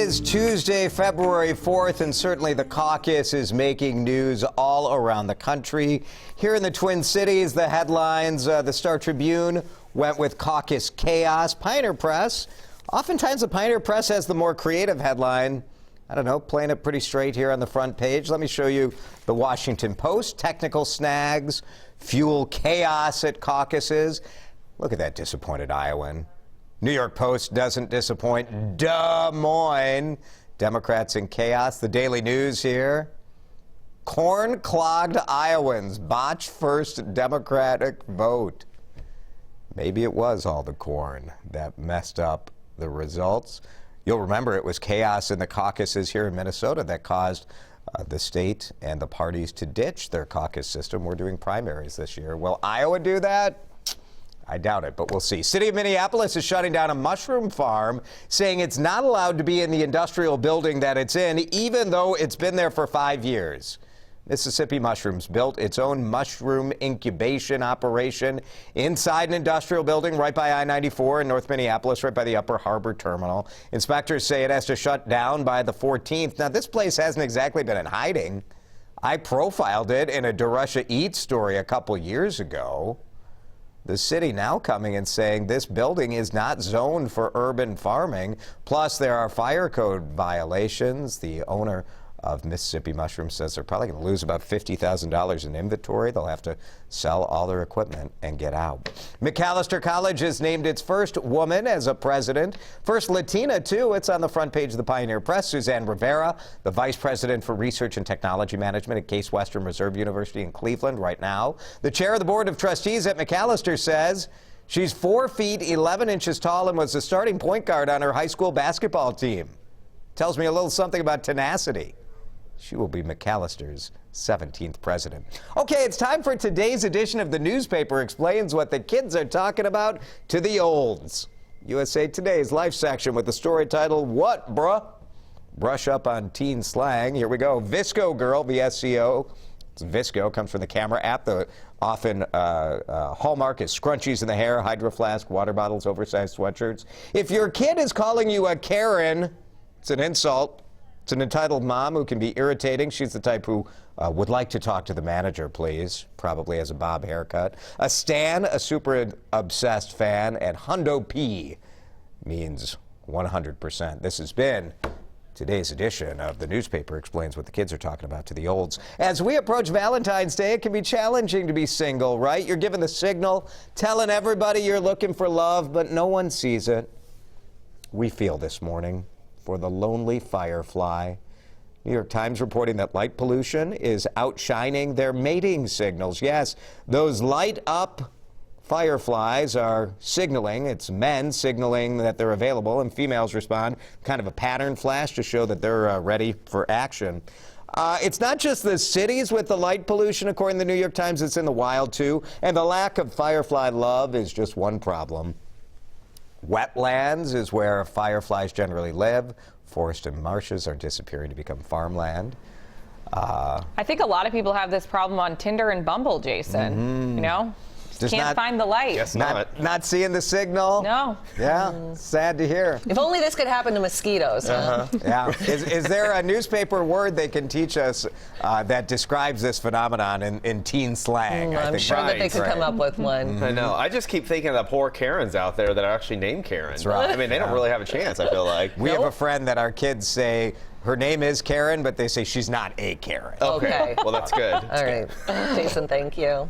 is Tuesday, February 4th, and certainly the caucus is making news all around the country. Here in the Twin Cities, the headlines, the Star Tribune went with caucus chaos. Pioneer Press, oftentimes the Pioneer Press has the more creative headline. I don't know, playing it pretty straight here on the front page. Let me show you the Washington Post. Technical snags fuel chaos at caucuses. Look at that disappointed Iowan. New York Post doesn't disappoint. Des Moines. Democrats in chaos. The Daily News here. Corn-clogged Iowans botch first Democratic vote. Maybe it was all the corn that messed up the results. You'll remember it was chaos in the caucuses here in Minnesota that caused the state and the parties to ditch their caucus system. We're doing primaries this year. Will Iowa do that? I doubt it, but we'll see. City of Minneapolis is shutting down a mushroom farm, saying it's not allowed to be in the industrial building that it's in, even though it's been there for 5 years. Mississippi Mushrooms built its own mushroom incubation operation inside an industrial building right by I-94 in North Minneapolis, right by the Upper Harbor Terminal. Inspectors say it has to shut down by the 14th. Now, this place hasn't exactly been in hiding. I profiled it in a DeRusha Eats story a couple years ago. The city now coming and saying this building is not zoned for urban farming. Plus, there are fire code violations. The owner of Mississippi Mushrooms says they're probably going to lose about $50,000 in inventory. They'll have to sell all their equipment and get out. McAllister College has named its first woman as a president. First Latina, too. It's on the front page of the Pioneer Press. Suzanne Rivera, the vice president for research and technology management at Case Western Reserve University in Cleveland right now. The chair of the board of trustees at McAllister says she's 4 feet 11 inches tall and was the starting point guard on her high school basketball team. Tells me a little something about tenacity. She will be McAllister's 17th president. Okay, it's time for today's edition of The Newspaper Explains What the Kids Are Talking About to the Olds. USA Today's Life section with the story titled, What, Bruh? Brush up on teen slang. Here we go. Visco Girl, VSCO. Visco comes from the camera app. The often hallmark is scrunchies in the hair, hydro flask, water bottles, oversized sweatshirts. If your kid is calling you a Karen, it's an insult. It's an entitled mom who can be irritating. She's the type who would like to talk to the manager, please. Probably has a bob haircut. A stan, a super obsessed fan, and Hundo P means 100%. This has been today's edition of The Newspaper Explains What the Kids Are Talking About to the Olds. As we approach Valentine's Day, it can be challenging to be single, right? You're giving the signal, telling everybody you're looking for love, but no one sees it. We feel this morning for the lonely Firefly. New York Times reporting that light pollution is outshining their mating signals. Yes, those light up fireflies are signaling. It's men signaling that they're available, and females respond. Kind of a pattern flash to show that they're ready for action. It's not just the cities with the light pollution, according to the New York Times. It's in the wild, too. And the lack of firefly love is just one problem. Wetlands is where fireflies generally live. Forests and marshes are disappearing to become farmland. I think a lot of people have this problem on Tinder and Bumble, Jason. You know? Just can't find the light. Guess not seeing the signal. No. Yeah, sad to hear. If only this could happen to mosquitoes. Yeah. Is there a newspaper word they can teach us that describes this phenomenon in teen slang? I'm sure that they could come up with one. I know. I just keep thinking of the poor Karens out there that are actually named Karen. That's right. I mean, they don't really have a chance, I feel like. We have a friend that our kids say her name is Karen, but they say she's not a Karen. Okay. Well, that's good. All right. Jason, thank you.